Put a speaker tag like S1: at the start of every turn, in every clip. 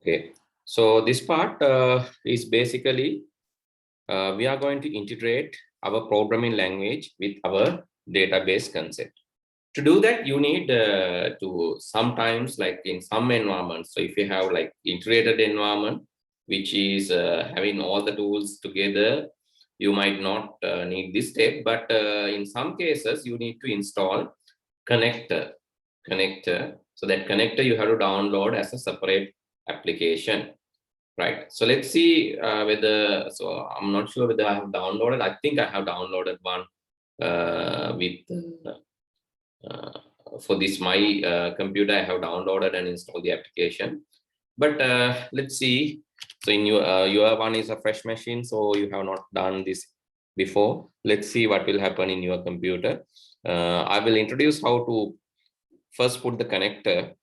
S1: Okay, so this part is basically we are going to integrate our programming language with our database concept. To do that, you need to sometimes, like in some environments, so if you have like integrated environment, which is having all the tools together, you might not need this step, but in some cases, you need to install connector. So that connector you have to download as a separate application, right? So let's see whether, so I'm not sure whether I have downloaded. I think I have downloaded one with for this my computer. I have downloaded and installed the application, but let's see. So in your one is a fresh machine, so you have not done this before. Let's see what will happen in your computer. I will introduce how to first put the connector,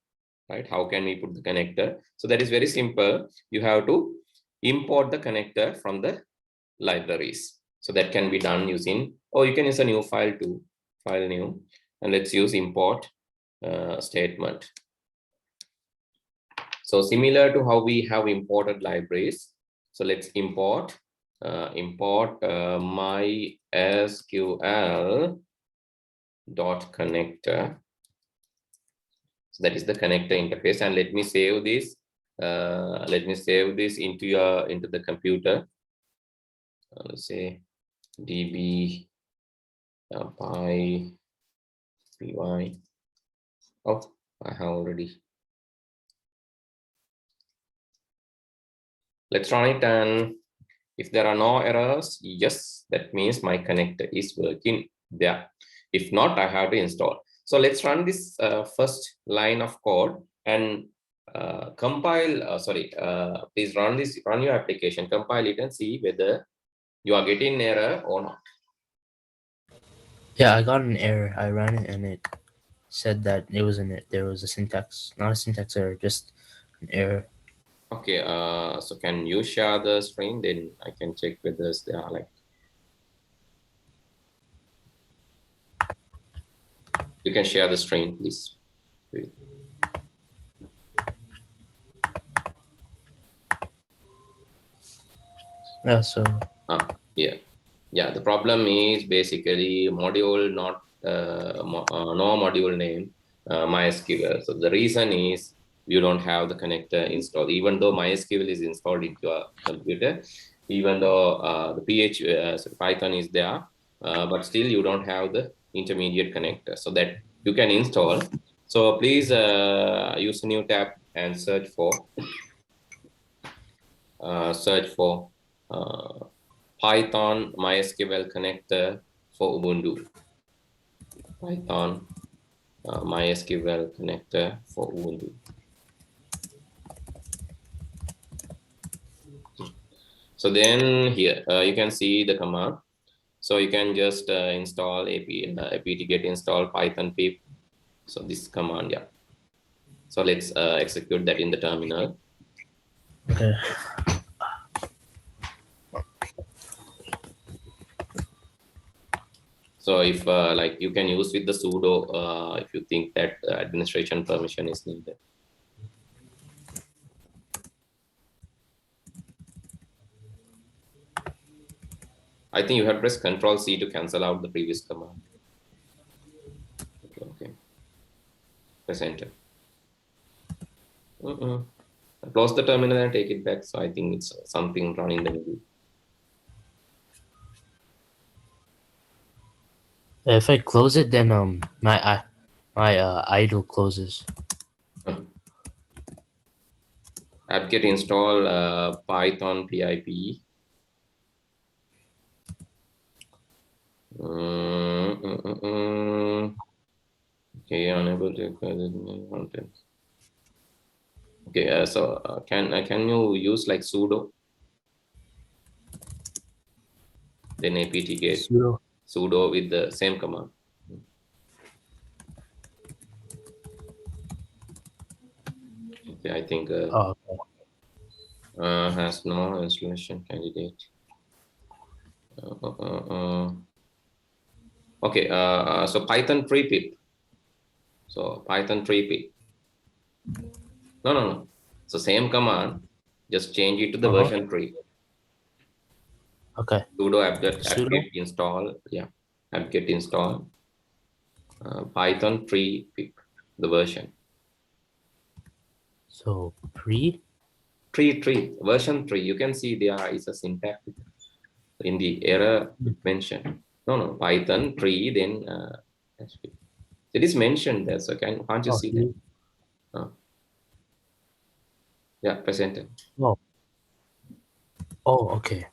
S1: right? How can we put the connector? So that is very simple. You have to import the connector from the libraries. So that can be done using, or you can use a new file too, file new, and let's use import statement. So similar to how we have imported libraries. So let's import MySQL dot connector. So that is the connector interface, and let me save this. Let me save this into the computer. Let's say db py. Oh, I have already. Let's run it, and if there are no errors, yes, that means my connector is working there. If not, I have to install. So let's run this first line of code and compile. Please run your application, compile it, and see whether you are getting error or not.
S2: Yeah, I got an error. I ran it and it said that there was a syntax, not a syntax error, just an error.
S1: Okay, so can you share the screen? Then I can check whether they are like. You can share the screen, please.
S2: Yeah, so
S1: yeah. The problem is basically module not no module name MySQL. So the reason is you don't have the connector installed, even though MySQL is installed into your computer, even though the Python is there, but still you don't have the intermediate connector so that you can install. So please use a new tab and search for Python MySQL connector for Ubuntu. Python MySQL connector for Ubuntu. So then here you can see the command. So you can just install apt get install python pip. So this command, yeah. So let's execute that in the terminal.
S2: okay.
S1: So if like you can use with the sudo if you think that administration permission is needed. I think you have pressed Ctrl+C to cancel out the previous command. Okay. Press enter. Close the terminal and take it back. So I think it's something wrong in the middle.
S2: If I close it, then my idle closes.
S1: apt-get install Python pip. Okay, unable to content. Okay, so can you use like sudo? Then apt-get sudo with the same command. Okay, I think
S2: okay.
S1: has no installation candidate. Okay, so Python pre-pip. So Python pre-pip. No. So same command, just change it to the version tree.
S2: Okay.
S1: Sudo apt-get
S2: Sudo?
S1: install, yeah, apt-get install Python tree pick the version.
S2: So tree
S1: Version 3. You can see there is a syntax in the error mentioned. No, Python tree, then it is mentioned there. So can't you see that? Yeah, presented.
S2: Oh, okay.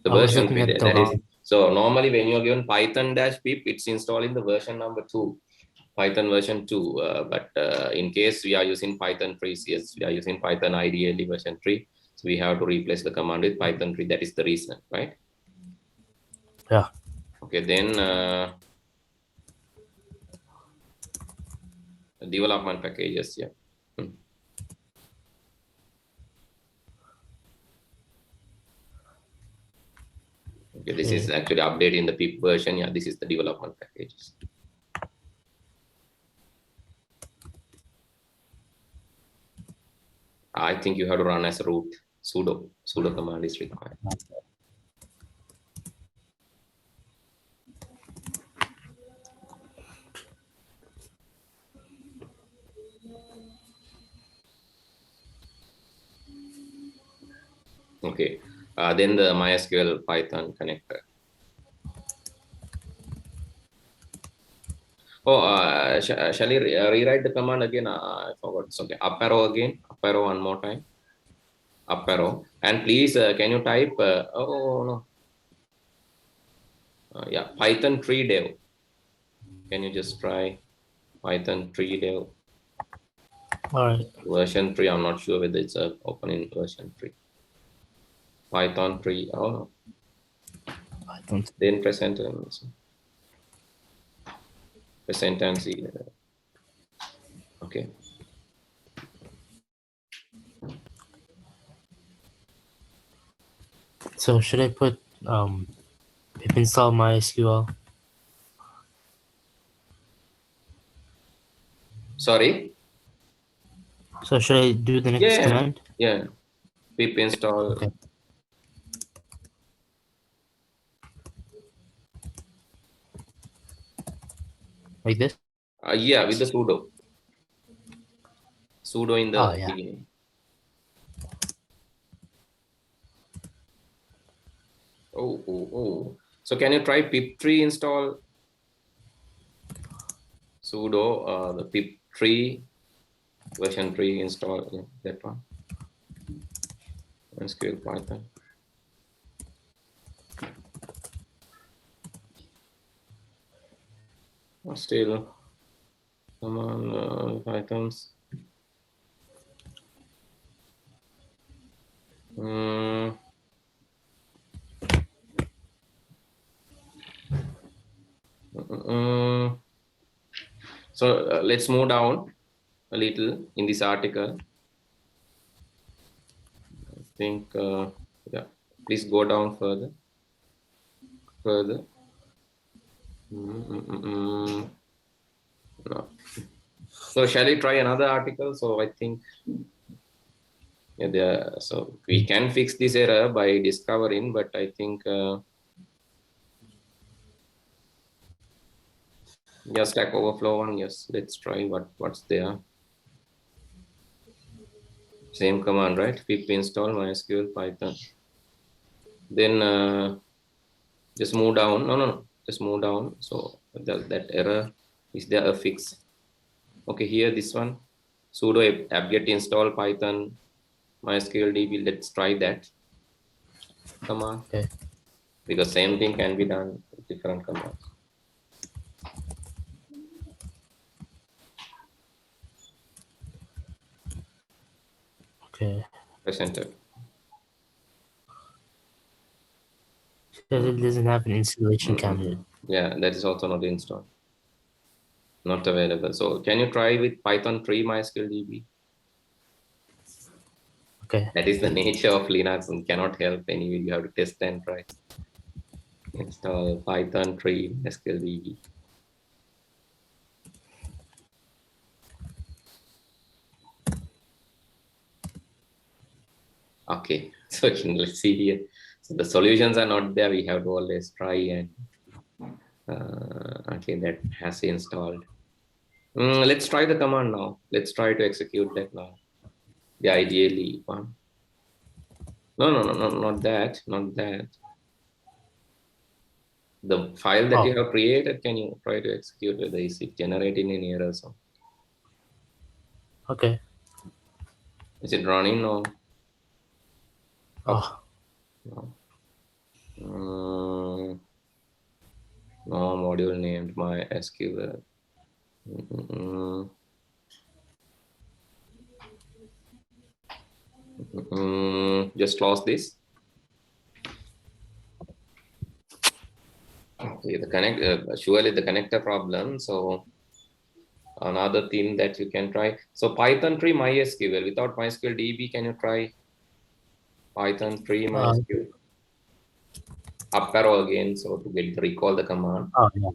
S1: The
S2: I was
S1: version
S2: looking
S1: tree
S2: at
S1: that is.
S2: the
S1: So normally when you're given Python-pip, it's installing the version number 2. Python version 2, but in case we are using Python 3, yes, we are using Python ideally version 3, so we have to replace the command with Python 3. That is the reason, right?
S2: Yeah.
S1: Okay, then development packages, yeah. Okay, this is actually updating the pip version. Yeah, this is the development packages. I think you have to run as a root. Sudo command is required. Okay, then the MySQL Python connector. Oh, shall I rewrite the command again? I forgot. It's okay. Up arrow again. Up arrow one more time. Up arrow. And please, can you type? Oh no. Yeah, Python tree dev. Can you just try Python tree dev?
S2: All right.
S1: Version 3. I'm not sure whether it's open in version 3. Python tree. Oh no.
S2: Python.
S1: Then present and see. Okay.
S2: So should I put pip install MySQL?
S1: Sorry.
S2: So should I do the next command?
S1: Yeah. Pip install.
S2: Okay. Like this?
S1: Yeah, with the sudo. Sudo in the
S2: yeah.
S1: beginning. Oh. So can you try pip3 install? Sudo the pip3 version 3 install, yeah, that one. MySQL Python. Still, come on, Pythons. So let's move down a little in this article. I think, yeah, please go down further. No. So shall we try another article? So I think, yeah, so we can fix this error by discovering, but I think, yeah, Stack Overflow one. Yes, let's try what's there. Same command, right? Pip install MySQL Python. Then just move down. No, just move down. So that error, is there a fix? Okay, here this one, sudo apt-get install Python MySQL DB. Let's try that command.
S2: Okay.
S1: Because same thing can be done with different commands.
S2: Okay.
S1: Press enter.
S2: Because it doesn't have an installation candidate.
S1: Yeah, that is also not installed. Not available. So can you try with Python 3 MySQL DB?
S2: Okay.
S1: That is the nature of Linux and cannot help anyway. You have to test and try. Install Python 3 MySQL DB. Okay, so let's see here. So the solutions are not there. We have to always try and okay, that has installed. Let's try the command now. Let's try to execute that now. The ideally one. No, not that, not that. The file that you have created, can you try to execute whether is it generating any errors?
S2: Okay.
S1: Is it running or?
S2: Oh.
S1: No. No module named MySQL. Just close this. Okay, the connect surely the connector problem. So another thing that you can try. So Python 3 MySQL without MySQL DB, can you try Python 3 MySQL? Up arrow again, so to get recall the command.
S2: Oh, yeah.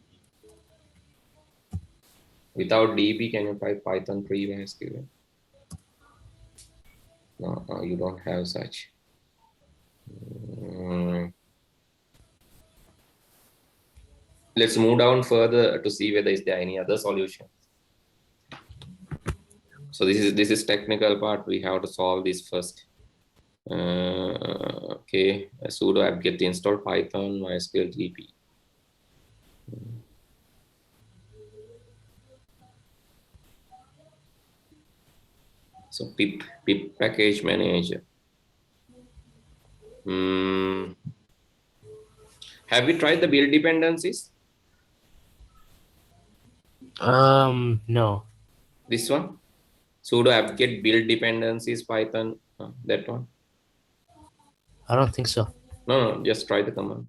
S1: Without DB, can you try Python 3 MySQL? No, you don't have such. Let's move down further to see whether is there any other solution. So this is technical part. We have to solve this first. Okay, sudo apt-get install Python MySQL DB. So pip package manager. Have we tried the build dependencies?
S2: No.
S1: This one, sudo apt-get build dependencies Python. That one.
S2: I don't think so.
S1: No, just try the command.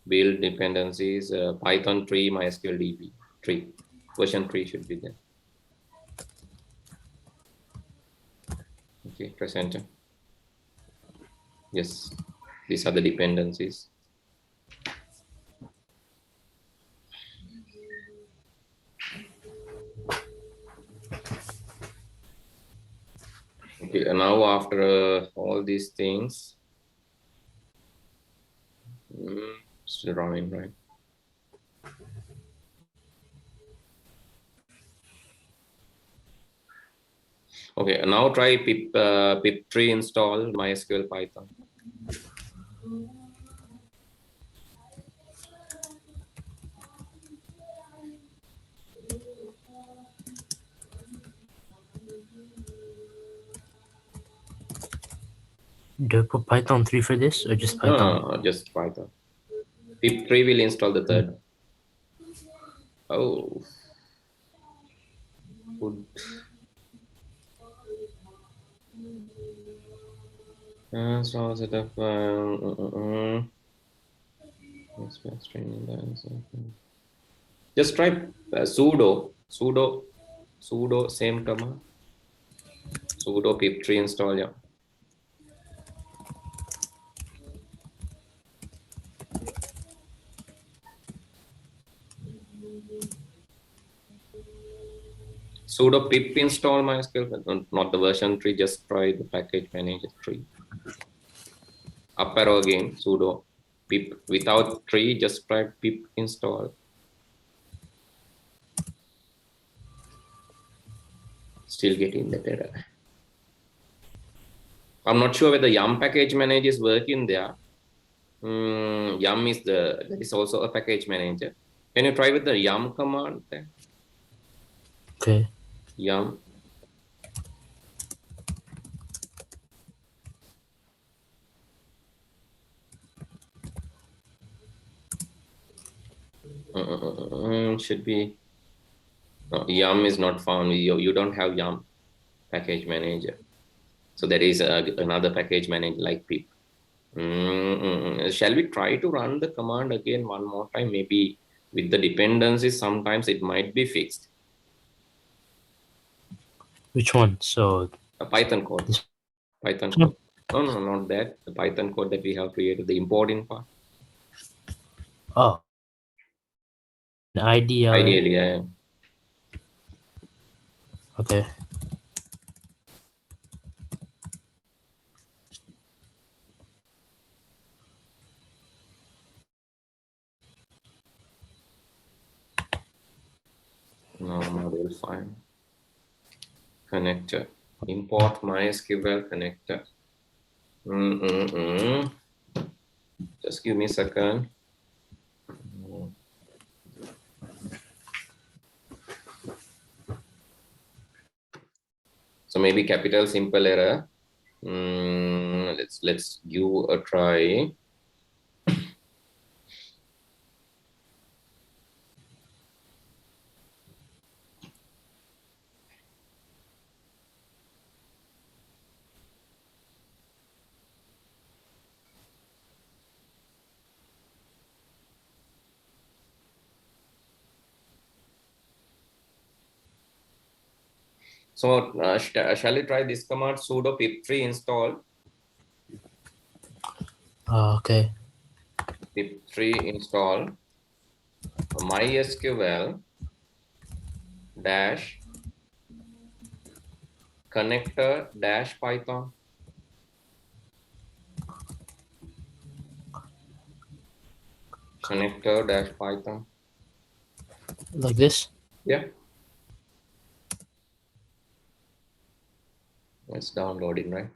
S1: Build dependencies Python 3 MySQL DB 3 version 3 should be there. Okay, press enter. Yes, these are the dependencies. Okay, and now after all these things, still running, right? Okay, now try pip3 install MySQL Python.
S2: Do I put Python 3 for this or just Python?
S1: No, just Python. Pip3 will install the third. Oh, good. So set up. Just try sudo same command. Sudo pip3 install. Yeah. Sudo pip install MySQL, not the version 3, just try the package manager 3. Up arrow again, sudo pip without 3, just try pip install. Still getting that error. I'm not sure whether yum package manager is working there. Yum is that is also a package manager. Can you try with the yum command there?
S2: Okay.
S1: Yum. Should be. No, yum is not found. You don't have yum package manager. So there is another package manager like pip. Shall we try to run the command again one more time? Maybe with the dependencies, sometimes it might be fixed.
S2: Which one? So
S1: A Python code. Python code. No, not that. The Python code that we have created, the importing part.
S2: Oh. The ID.
S1: Ideally, yeah.
S2: Okay.
S1: Now module file connector. Import MySQL connector. Just give me a second. So maybe capital simple error. Let's give a try. So shall we try this command sudo pip3 install?
S2: Okay.
S1: Pip3 install MySQL dash connector dash Python. Connector dash Python.
S2: Like this?
S1: Yeah. It's downloading, right?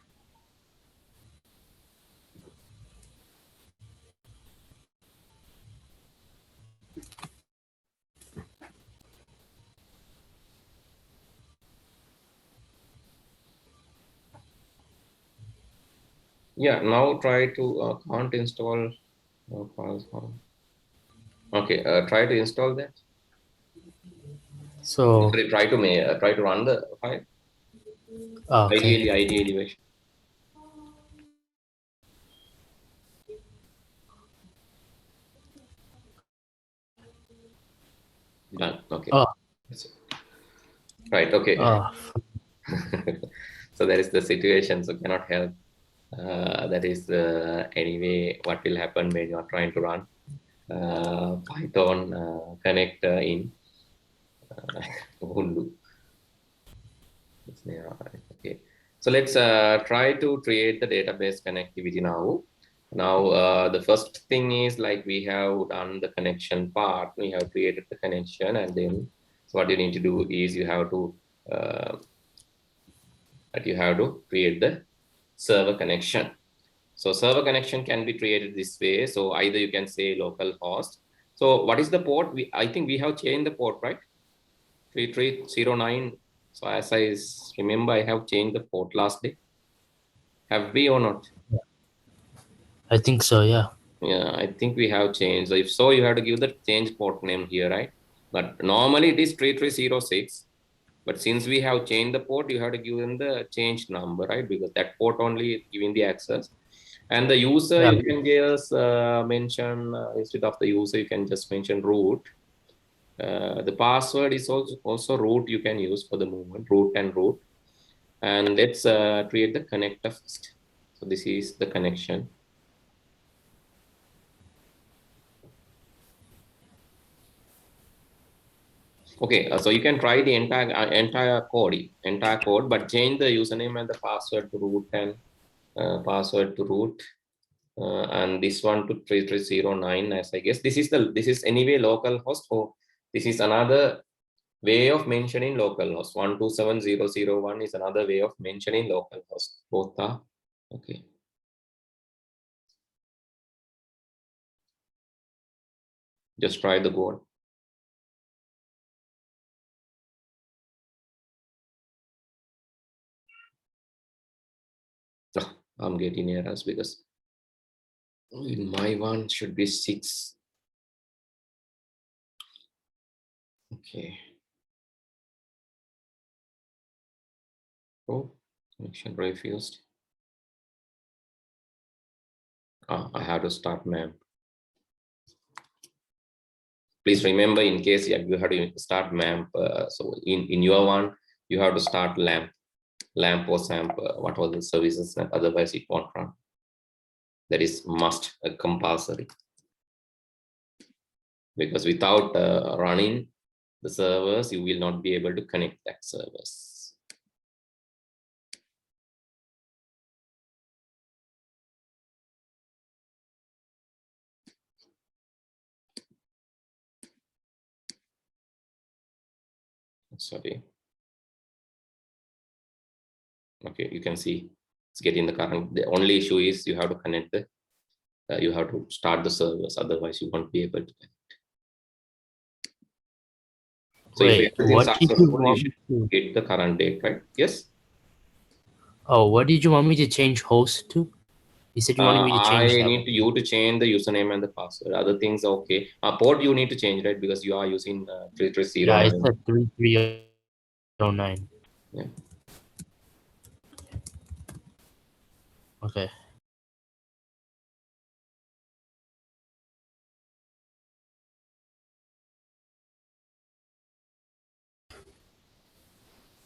S1: Yeah, now try to can't install. Okay, try to install that.
S2: So
S1: Try to run the file.
S2: okay.
S1: Ideally version. Done. Okay.
S2: Oh.
S1: That's it. Right. Okay.
S2: Oh.
S1: So that is the situation. So cannot help. That is anyway what will happen when you are trying to run Python connector in Ubuntu. Okay, so let's try to create the database connectivity now. Now, the first thing is like we have done the connection part. We have created the connection, and then so what you need to do is you have to create the server connection. So server connection can be created this way. So either you can say localhost. So what is the port? I think we have changed the port, right? 3309. So as I remember, I have changed the port last day. Have we or not?
S2: I think so, yeah.
S1: Yeah, I think we have changed. So if so, you have to give the change port name here, right? But normally it is 3306. But since we have changed the port, you have to give them the change number, right? Because that port only is giving the access. And the user,
S2: Yeah.
S1: you can just mention, instead of the user, you can just mention root. The password is also root you can use for the movement, root and root. And let's create the connector first. So this is the connection. Okay, so you can try the entire code, but change the username and the password to root and password to root. And this one to 3309, as I guess this is anyway local host. So this is another way of mentioning localhost. 127.0.0.1 is another way of mentioning localhost. Both are okay. Just try the code. Oh, I'm getting errors because in my one should be 6. Okay. Oh, connection refused. I have to start MAMP. Please remember, in case you have to start MAMP, so in your one, you have to start LAMP or SAMP, what was the services, and otherwise it won't run. That is must compulsory. Because without running the servers, you will not be able to connect that servers. Sorry. Okay, you can see it's getting the current. The only issue is you have to connect the, you have to start the servers, otherwise you won't be able to connect. So
S2: Wait,
S1: if everything is
S2: what did you
S1: successful, you
S2: want
S1: should
S2: me to?
S1: get the current date, right? Yes.
S2: Oh, what did you want me to change host to? You said you wanted me to
S1: I
S2: change that.
S1: need you to change the username and the password. Other things are okay. Port you need to change, right? Because you are using 3309.
S2: Yeah, I said 3309.
S1: Yeah.
S2: Okay.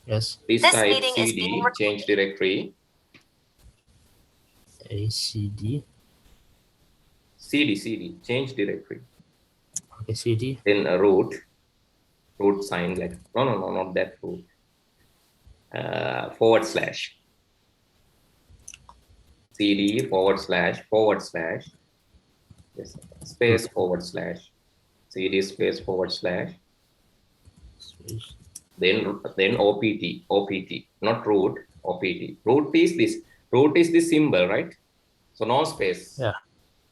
S2: Yes.
S1: Please type CD, change directory.
S2: ACD.
S1: CD, change directory.
S2: Okay, CD.
S1: Then root sign, like, no, not that root. /. CD // yes, space // CD space //
S2: Space.
S1: then OPT, not root, OPT. Root is this symbol, right? So no space.
S2: Yeah.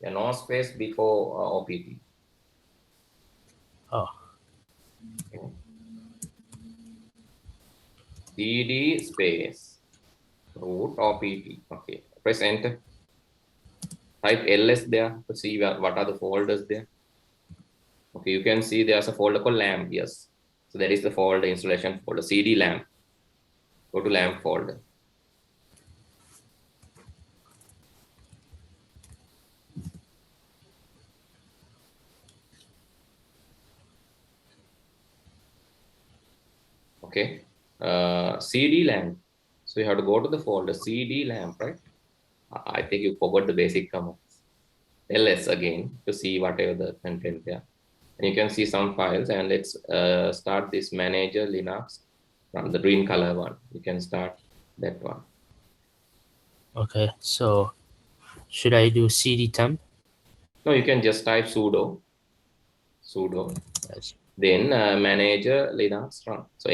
S1: Yeah, no space before OPT.
S2: Oh.
S1: Okay. CD space root OPT. Okay, press enter. Type ls there to see what are the folders there. Okay, you can see there's a folder called lamp. Yes, so that is the folder, installation folder, CD lamp. Go to lamp folder. Okay, CD lamp. So you have to go to the folder CD lamp, right? I think you forgot the basic commands. ls again to see whatever the content there. And you can see some files, and let's start this manager Linux from the green color one. You can start that one.
S2: Okay. So should I do CD temp?
S1: No, you can just type sudo,
S2: Yes.
S1: then manager Linux run. So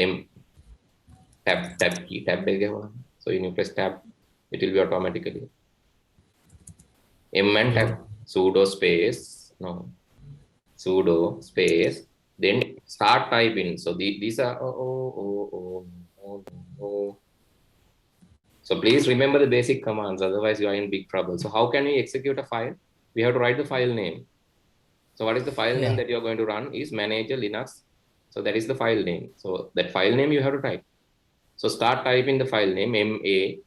S1: tab key, again. So when you press tab, it will be automatically. And tab, sudo space, sudo space, then start typing. So these are So please remember the basic commands, otherwise you are in big trouble. So how can we execute a file? We have to write the file name. So what is the file name that you're going to run is manager Linux. So that is the file name. So that file name you have to type. So start typing the file name, MA.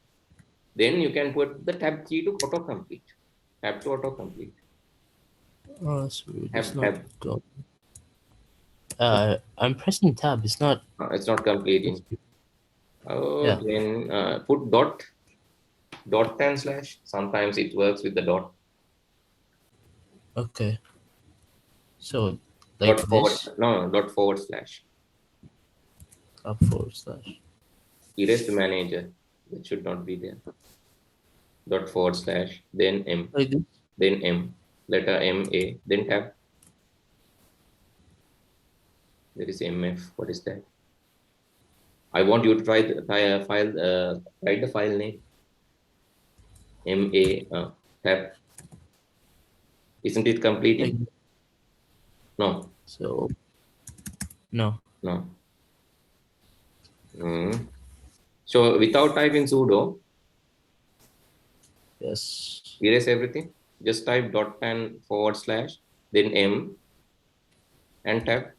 S1: Then you can put the tab key to autocomplete. Tab to autocomplete.
S2: Oh, that's weird. It's not
S1: Tab.
S2: go. I'm pressing tab. It's not.
S1: It's not completing. Oh,
S2: Yeah.
S1: then put dot and slash. Sometimes it works with the dot.
S2: Okay. So like
S1: Dot
S2: this.
S1: dot //
S2: Up //
S1: erase the manager. It should not be there. Dot // then M.
S2: Like this.
S1: Then M. Letter MA. Then tab. There is MF. What is that? I want you to write the file name. MA tab. Isn't it completing?
S2: Like,
S1: No.
S2: so no.
S1: So without typing sudo,
S2: Yes.
S1: erase everything. Just type dot and // then M and tab.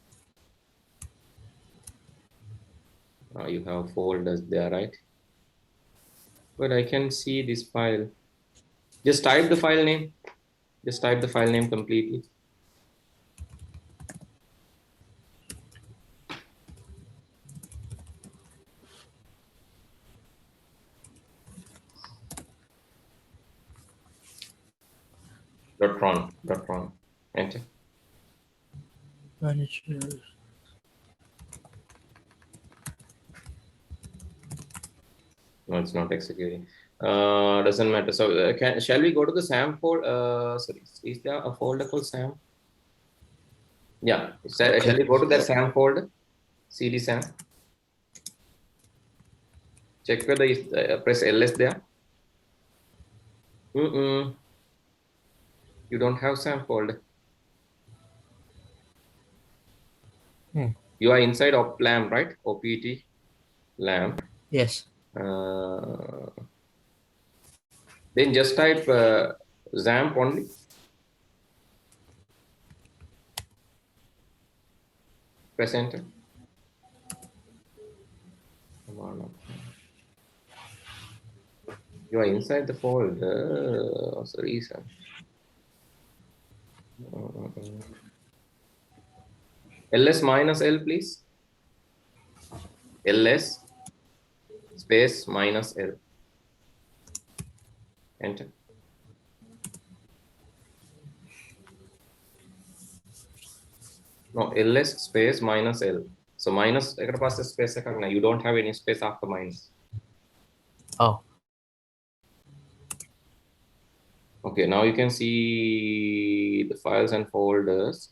S1: You have folders there, right? But I can see this file. Just type the file name. Just type the file name completely. .ron. Enter.
S2: Manager.
S1: No, it's not executing. Doesn't matter. So shall we go to the SAM folder? Sorry, is there a folder called SAM? Yeah. Shall we go to that SAM folder? CD SAM. Check whether is press ls there. You don't have SAM folder. You are inside op lamp, right? opt lamp.
S2: Yes.
S1: Then just type XAMPP only. Press enter. Come on. You are inside the folder. What's the reason? ls minus l, please. ls space minus l. Enter. No, ls space minus l. So minus space. You don't have any space after minus.
S2: Oh.
S1: Okay, now you can see the files and folders.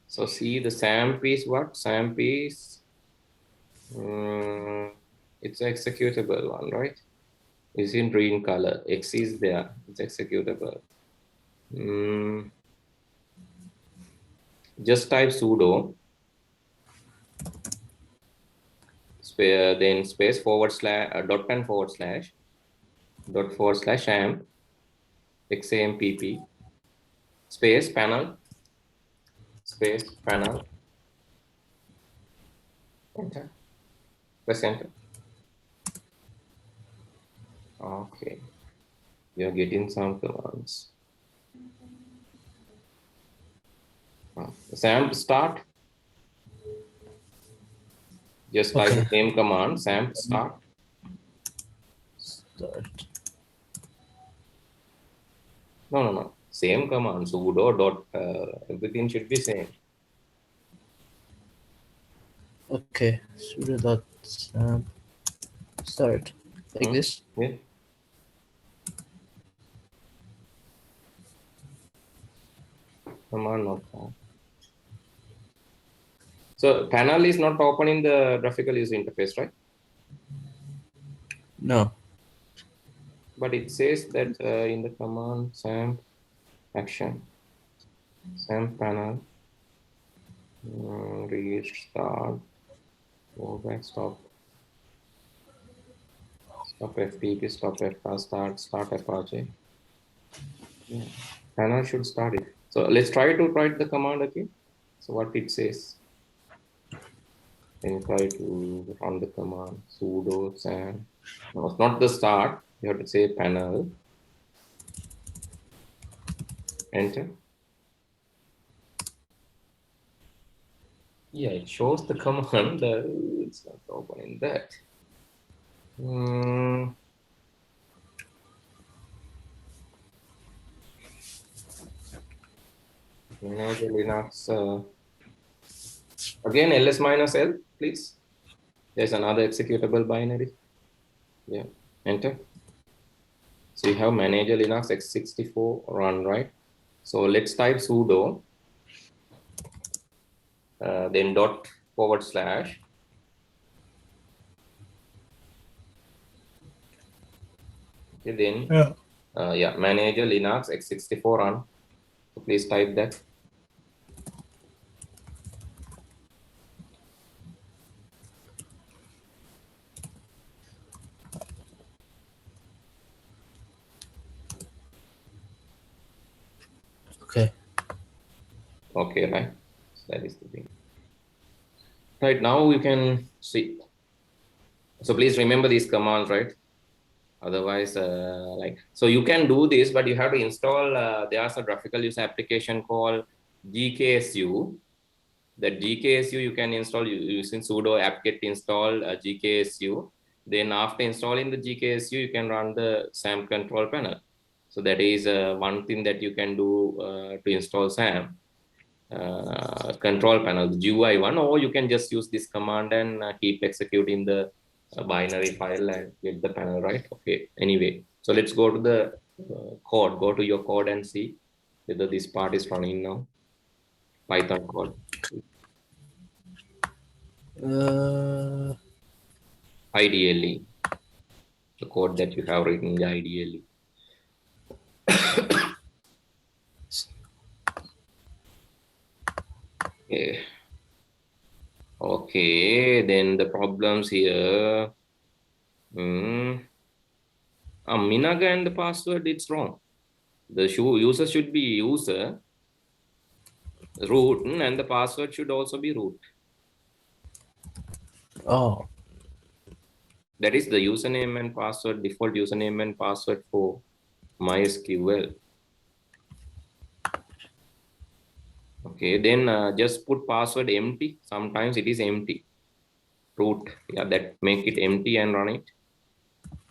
S1: So see the SAMP is what? SAMP is it's executable one, right? It's in green color. X is there. It's executable. Just type sudo space, then space // dot and / amp XAMPP space panel enter. Press enter. Okay, you're getting some commands. SAMP start. Just type the same command, SAMP start. No. Same command, sudo dot, everything should be same.
S2: Okay, sudo dot SAMP start. Like this?
S1: Yeah. Command not found. So panel is not open in the graphical user interface, right?
S2: No.
S1: But it says that in the command SAMP action, SAMP panel, restart, go back, stop FTP, stop FR, start Apache. Yeah. Panel should start it. So let's try to write the command again. So what it says. Then try to run the command sudo SAMP. No, it's not the start. You have to say panel. Enter. Yeah, it shows the command. It's not opening that. Linux. Again, ls minus l, please. There's another executable binary. Yeah, enter. So you have manager Linux x64 run, right? So let's type sudo, then dot /. Okay, then manager Linux x64 run. So please type that. Okay, right. So that is the thing. Right now you can see. So please remember these commands, right? Otherwise, so you can do this, but you have to install. There's a graphical user application called GKSU. That GKSU you can install using sudo apt-get install GKSU. Then after installing the GKSU, you can run the SAMP control panel. So that is one thing that you can do to install SAMP control panel, the GUI one, or you can just use this command and keep executing the binary file and get the panel, right? Okay, anyway, so let's go to the code. Go to your code and see whether this part is running now. Python code. IDLE. the code that you have written ideally. Okay. Okay, then the problems here. Minaga and the password, it's wrong. The user should be user root, and the password should also be root.
S2: Oh.
S1: That is the username and password, default username and password for MySQL. Okay, then just put password empty. Sometimes it is empty. Root, yeah, that make it empty and run it.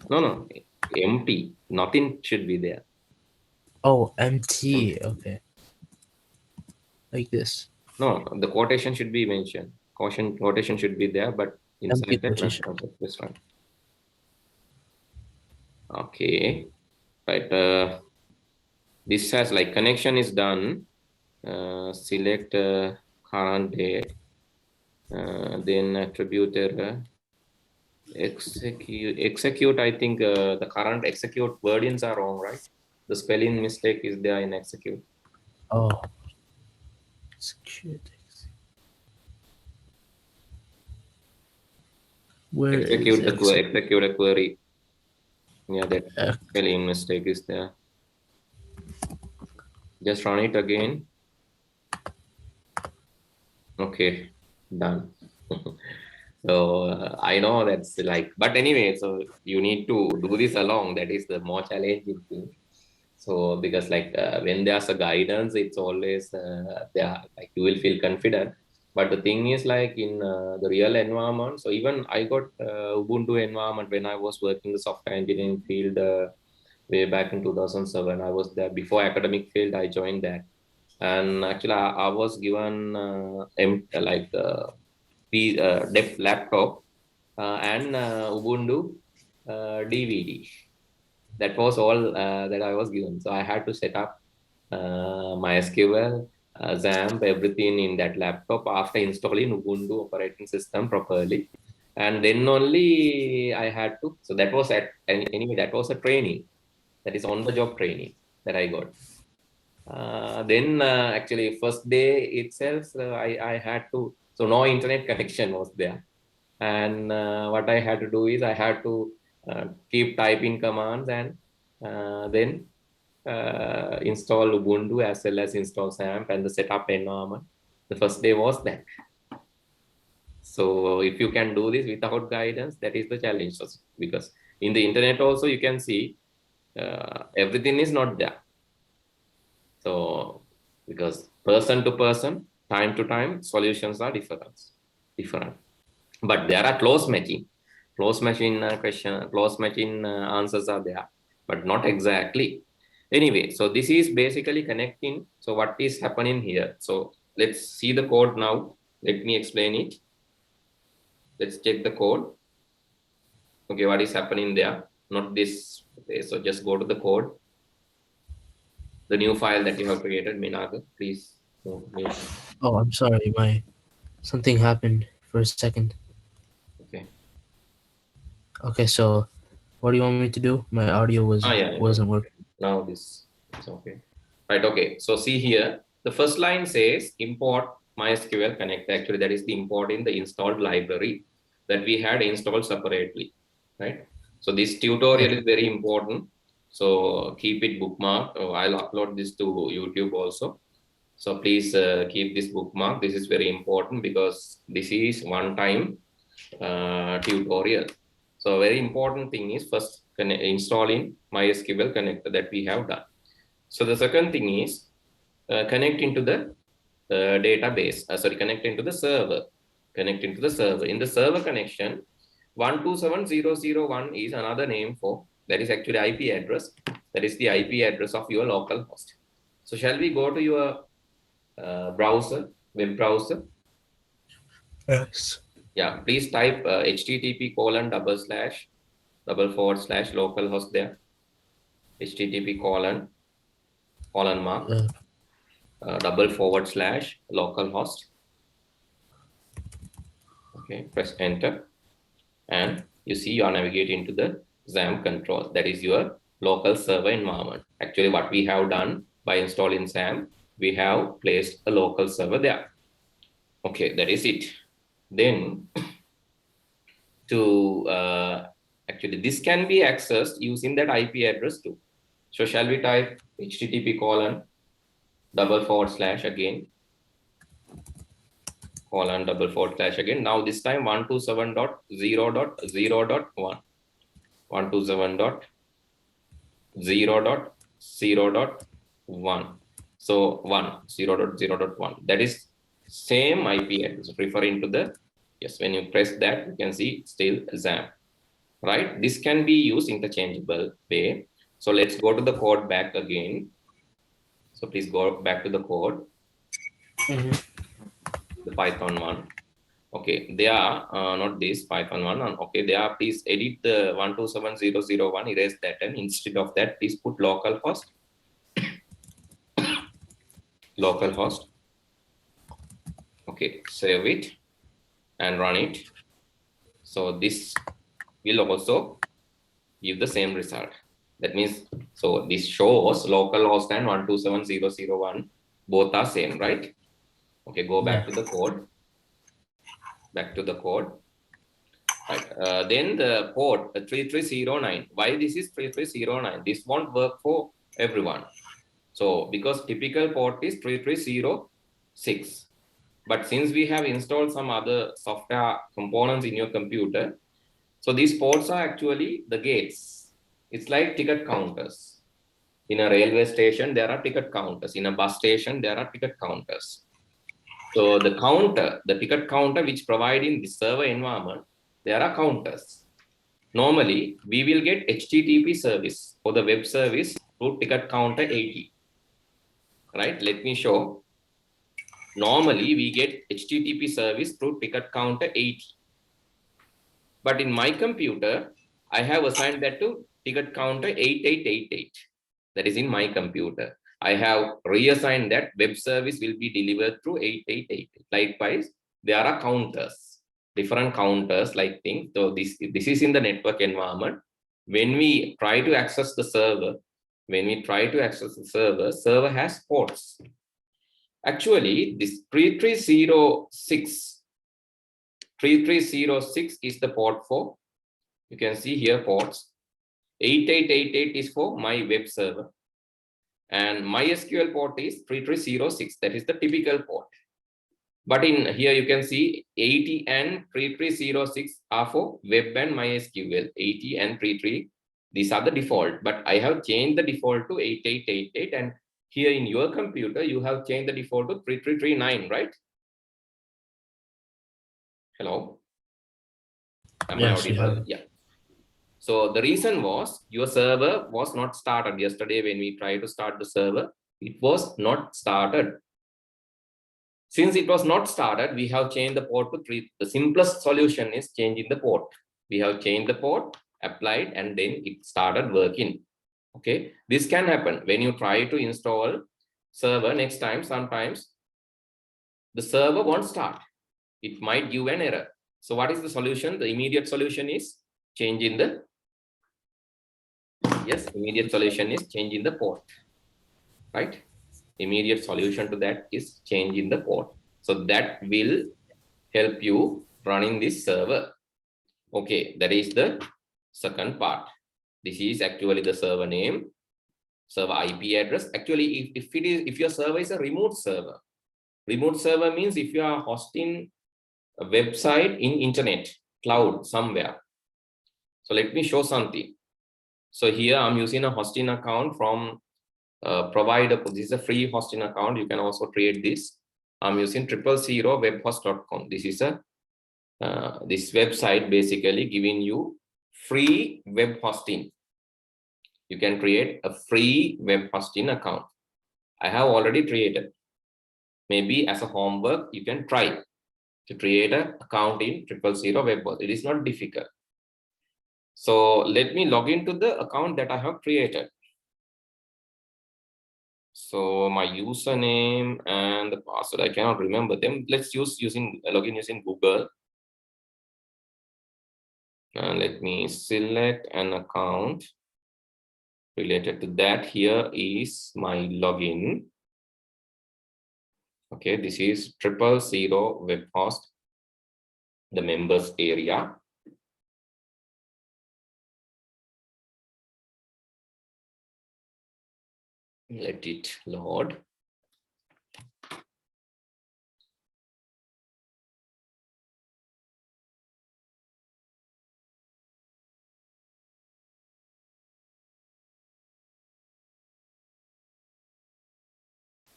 S1: No, empty. Nothing should be there.
S2: Oh, MT. Okay. Like this.
S1: No, the quotation should be mentioned. Quotation should be there, but inside that, this one. Okay, right. This has like connection is done. Select current date. Then attributed execute. I think the current execute wordings are wrong, right? The spelling mistake is there in execute.
S2: Oh. Execute. Where
S1: execute a query. Yeah, that spelling mistake is there. Just run it again. Okay, done. So I know that's like, but anyway, so you need to do this along. That is the more challenging thing. So because like when there's a guidance, it's always there, like you will feel confident. But the thing is like in the real environment, so even I got Ubuntu environment when I was working the software engineering field way back in 2007. I was there before academic field. I joined that, and actually I was given like dev laptop and Ubuntu DVD. That was all that I was given. So I had to set up MySQL, XAMPP, everything in that laptop after installing Ubuntu operating system properly. And then only I had to, so that was anyway, that was a training. That is on the job training that I got. Then actually first day itself, I had to, so no internet connection was there. And what I had to do is I had to keep typing commands and then install Ubuntu as well as install XAMPP and the setup environment. The first day was that. So if you can do this without guidance, that is the challenge. Because in the internet also you can see everything is not there. So because person to person, time to time, solutions are different. But there are close matching answers are there, but not exactly. Anyway, so this is basically connecting. So what is happening here? So let's see the code now. Let me explain it. Let's check the code. Okay, what is happening there? Not this. Okay, so just go to the code. The new file that you have created, Minaga, please.
S2: Oh, I'm sorry. Something happened for a second.
S1: Okay.
S2: Okay, so what do you want me to do? My audio wasn't working.
S1: Now this is okay. Right, okay. So see here, the first line says import MySQL connect. Actually, that is the import in the installed library that we had installed separately, right? So this tutorial is very important. So keep it bookmarked. I'll upload this to YouTube also. So please keep this bookmark. This is very important because this is one-time tutorial. So very important thing is first installing MySQL connector that we have done. So the second thing is connect into the database. Connect into the server. Connect into the server. In the server connection, 127.0.0.1 is another name for, that is actually IP address. That is the IP address of your local host. So shall we go to your browser, web browser?
S2: Yes.
S1: Yeah, please type http://localhost there. http:// /localhost. Okay, press enter, and you see you are navigating to the XAMPP control. That is your local server environment. Actually, what we have done by installing XAMPP, we have placed a local server there. Okay, that is it. Then to actually this can be accessed using that IP address too. So shall we type http:// again :/again. Now this time 127.0.0.1 127.0.0.1. So 0.0.1. That is same IP address referring to the, yes, when you press that, you can see still XAMPP, right? This can be used interchangeable way. So let's go to the code back again. So please go back to the code, the Python one. Okay, they are not this Python one. Okay, they are, please edit the 127.0.0.1, erase that, and instead of that, please put localhost. Localhost. Okay, save it and run it. So this will also give the same result. That means, so this shows localhost and 127.0.0.1 both are same, right? Okay, go back to the code. Back to the code. Right. Then the port 3309. Why this is 3309? This won't work for everyone. So because typical port is 3306. But since we have installed some other software components in your computer, so these ports are actually the gates. It's like ticket counters. In a railway station, there are ticket counters. In a bus station, there are ticket counters. So the counter, the ticket counter which provide in the server environment, there are counters. Normally, we will get HTTP service for the web service through ticket counter 80. Right? Let me show. Normally, we get HTTP service through ticket counter 80. But in my computer, I have assigned that to ticket counter 8888. That is in my computer. I have reassigned that web service will be delivered through 8888. Likewise, there are counters, different counters like things. So this is in the network environment. When we try to access the server, server has ports. Actually, this 3306 is the port for, you can see here ports. 8888 is for my web server. And MySQL port is 3306. That is the typical port. But in here you can see 80 and 3306 are for web and MySQL. 80 and 33, these are the default. But I have changed the default to 8888. And here in your computer, you have changed the default to 3339, right? Hello? Am I audible? Yeah. So the reason was your server was not started. Yesterday when we tried to start the server, it was not started. Since it was not started, we have changed the port to 3. The simplest solution is changing the port. We have changed the port, applied, and then it started working. Okay, this can happen when you try to install server next time. Sometimes the server won't start. It might give an error. So what is the solution? The immediate solution is changing the, yes, immediate solution is changing the port, right? Immediate solution to that is changing the port. So that will help you running this server. Okay, that is the second part. This is actually the server name, server IP address. Actually, if your server is a remote server means if you are hosting a website in internet cloud somewhere. So let me show something. So here I'm using a hosting account from provider. This is a free hosting account. You can also create this. I'm using 000webhost.com. This is a this website basically giving you free web hosting. You can create a free web hosting account. I have already created. Maybe as a homework, you can try to create an account in 000webhost. It is not difficult. So let me log into the account that I have created. So my username and the password, I cannot remember them. Let's login using Google. Let me select an account related to that. Here is my login. Okay, this is 000 web host, the members area. Let it load.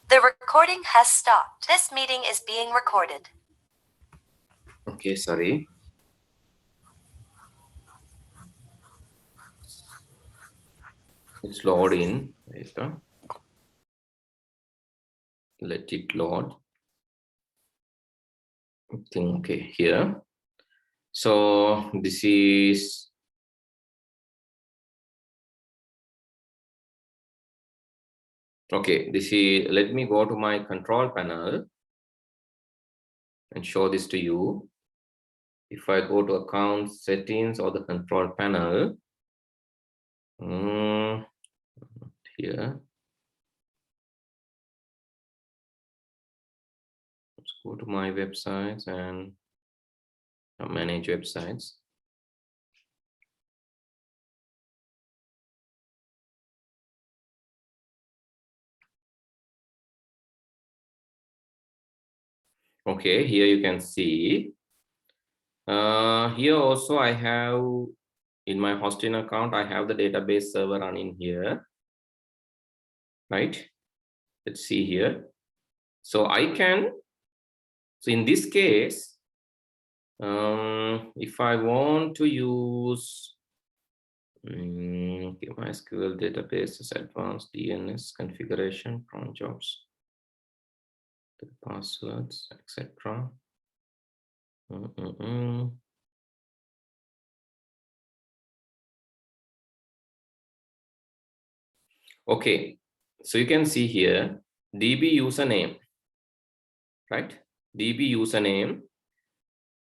S3: The recording has stopped. This meeting is being recorded.
S1: Okay, sorry. It's loading. Let it load. Okay, here. So this is okay. This is, let me go to my control panel and show this to you. If I go to account settings or the control panel, here, let's go to my websites and manage websites. Okay, here you can see. Here also I have, in my hosting account, I have the database server running here, right? Let's see here. So I can, so in this case, if I want to use MySQL databases, advanced DNS configuration, cron jobs, the passwords, etc. Okay, so you can see here DB username, right? DB username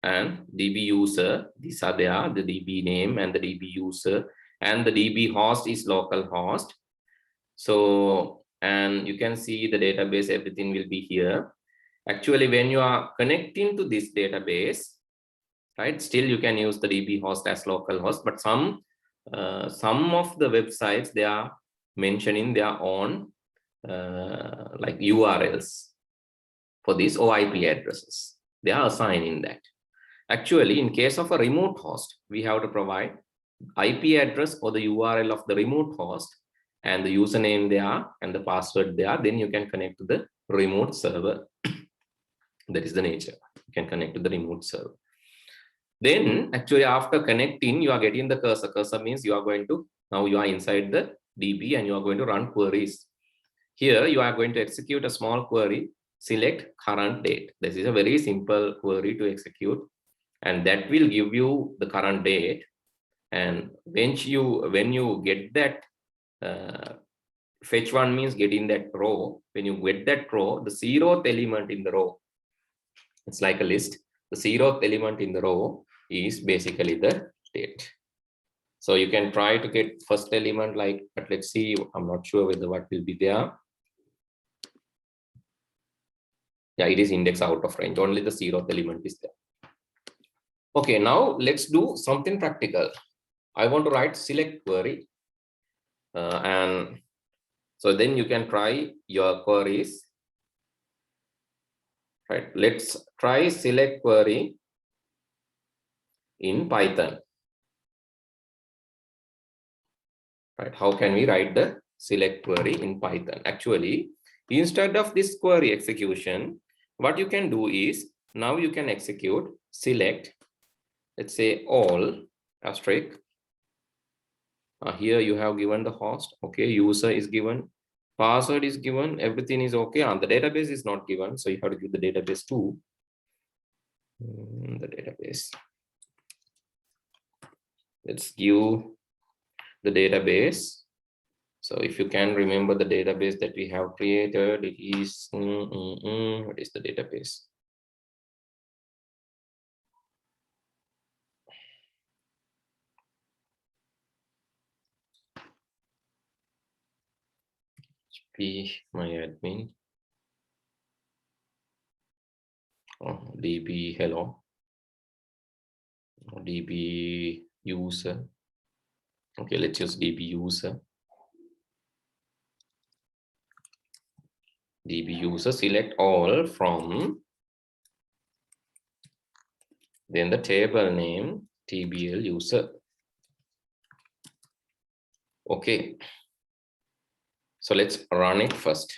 S1: and DB user, these are there, the DB name and the DB user, and the DB host is local host. So, and you can see the database, everything will be here. Actually, when you are connecting to this database, right, still you can use the DB host as local host, but some of the websites, they are mentioning their own like URLs for these OIP addresses. They are assigning that. Actually, in case of a remote host, we have to provide IP address or the URL of the remote host and the username there and the password there. Then you can connect to the remote server. That is the nature. You can connect to the remote server. Then actually after connecting, you are getting the cursor. Cursor means you are going to, now you are inside the DB and you are going to run queries. Here you are going to execute a small query, select current date. This is a very simple query to execute, and that will give you the current date. And when you get that, fetch one means getting that row. When you get that row, the 0th element in the row, it's like a list. The 0th element in the row is basically the date. So you can try to get first element, like, but let's see, I'm not sure whether what will be there. Yeah, it is index out of range. Only the 0th element is there. Okay, now let's do something practical. I want to write select query. And so then you can try your queries. Right, let's try select query in Python. Right, how can we write the select query in Python? Actually, instead of this query execution, what you can do is, now you can execute select, let's say all asterisk. Here you have given the host, okay, user is given, password is given, everything is okay, and the database is not given, so you have to give the database too. The database, let's give the database. So if you can remember the database that we have created, it is what is the database? MyAdmin. DB hello. DB user. Okay, let's use DB user. DB user, select all from, then the table name TBL user. Okay, so let's run it first.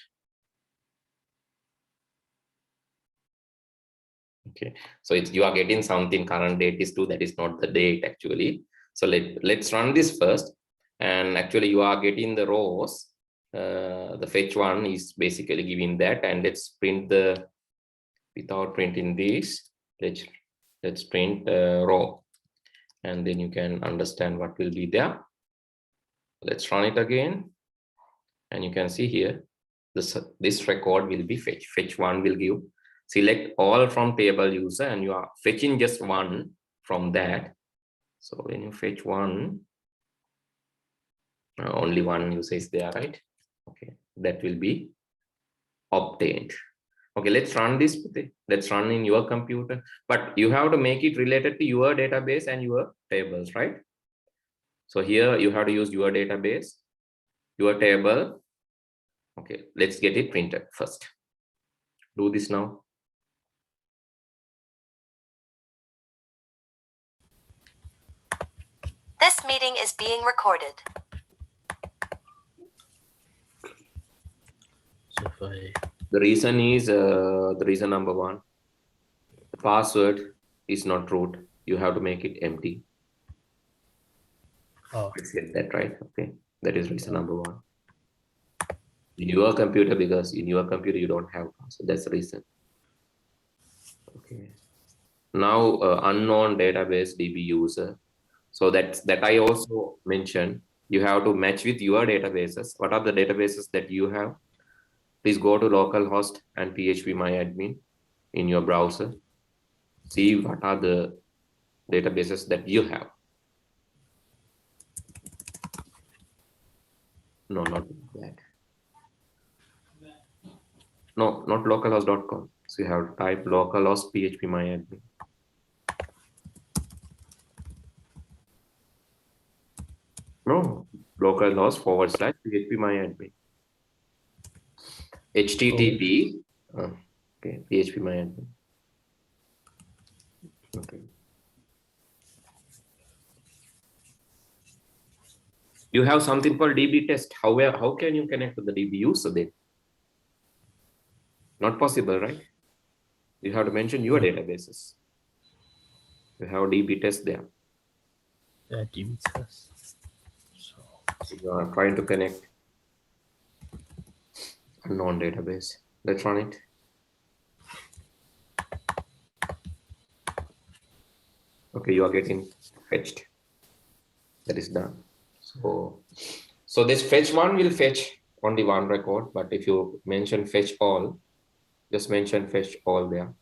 S1: Okay, so it's, you are getting something current date is 2, that is not the date actually. So let's run this first, and actually you are getting the rows. The fetch one is basically giving that, and let's print the, without printing this, let's print row, and then you can understand what will be there. Let's run it again, and you can see here this record will be fetch. Fetch one will give, select all from table user, and you are fetching just one from that. So when you fetch one, only one user is there, right? Okay, that will be obtained. Okay, let's run this. Let's run in your computer, but you have to make it related to your database and your tables, right? So here you have to use your database, your table. Okay, let's get it printed first. Do this now.
S3: This meeting is being recorded.
S2: So if I,
S1: The reason is, the reason number one, the password is not root. You have to make it empty. Let's get that right. Okay, that is reason number one. In your computer, because in your computer you don't have password. That's the reason. Okay. Now unknown database DB user. So that I also mentioned. You have to match with your databases. What are the databases that you have? Please go to localhost and PHP MyAdmin in your browser. See what are the databases that you have. No, not that. No, not localhost.com. So you have to type localhost PHP MyAdmin. No, localhost /PHP MyAdmin. HTTP. Okay, PHP MyAdmin. Okay. You have something called DB test. How can you connect to the DB user then? Not possible, right? You have to mention your databases. You have DB test there.
S2: yeah, DB test.
S1: So you are trying to connect unknown database. Let's run it. Okay, you are getting fetched. That is done. So this fetch one will fetch only one record, but if you mention fetch all, just mention fetch all there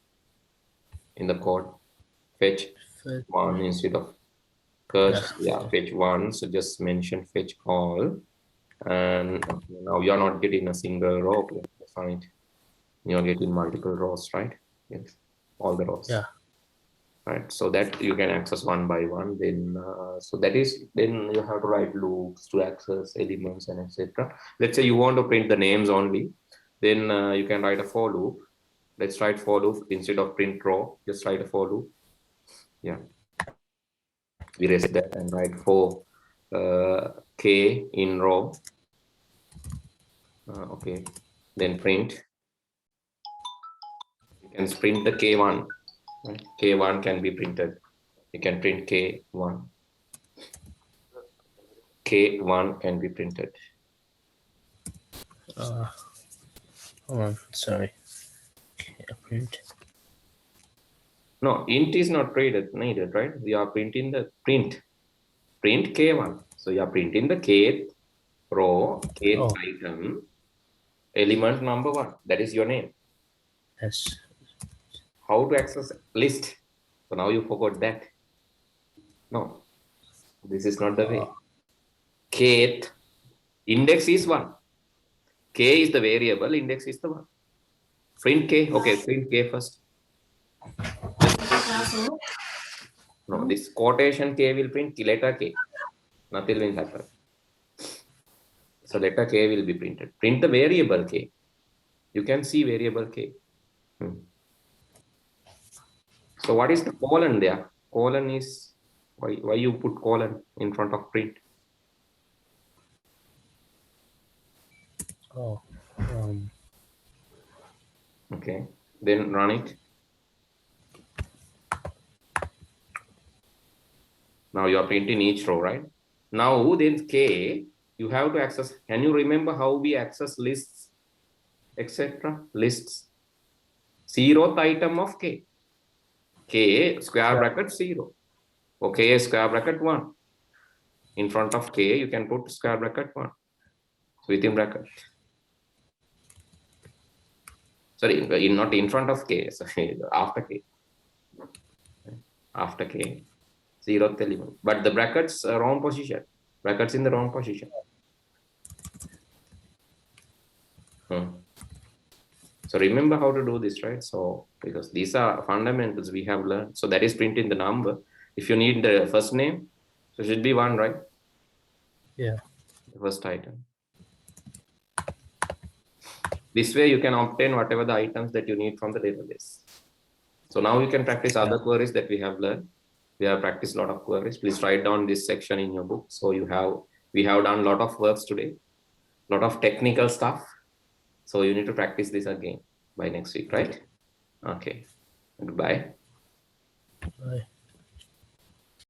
S1: in the code. Fetch one instead of fetch one. So just mention fetch all, and now you're not getting a single row. Fine, you're getting multiple rows, right? Yes, all the rows.
S2: Yeah.
S1: Right, so that you can access one by one. Then so that is, then you have to write loops to access elements and etc. Let's say you want to print the names only, then you can write a for loop. Let's write for loop instead of print row. Just write a for loop. Yeah, erase that and write for k in row. Okay, then print. You can print the k1. Right? K1 can be printed. You can print K1. K1 can be printed.
S2: Hold on, sorry. Okay, print.
S1: No, int is not needed, right? We are printing the print K1. So you are printing the kth row, kth item, element number 1. That is your name.
S2: Yes.
S1: How to access list? So now you forgot that. No, this is not the way. Kth index is 1. K is the variable, index is the one. Print K. Okay, print K first. No, this quotation K will print letter K. Nothing will happen. So letter K will be printed. Print the variable K. You can see variable K. So what is the colon there? Colon is, why you put colon in front of print?
S2: Oh,
S1: Okay, then run it. Now you are printing each row, right? Now then K, you have to access. Can you remember how we access lists, etc.? Lists. 0th item of K. K square bracket 0. Okay, square bracket 1. In front of K, you can put square bracket 1. Within bracket. Sorry, not in front of K, sorry, after K. After K, 0th element. But the brackets are wrong position. Brackets in the wrong position. So remember how to do this, right? So because these are fundamentals we have learned. So that is printing the number. If you need the first name, so it should be 1, right?
S2: yeah.
S1: The first item. This way you can obtain whatever the items that you need from the database. So now you can practice other queries that we have learned. We have practiced a lot of queries. Please write down this section in your book. So we have done a lot of works today, a lot of technical stuff. So you need to practice this again by next week, right? Okay. Goodbye.
S2: Bye.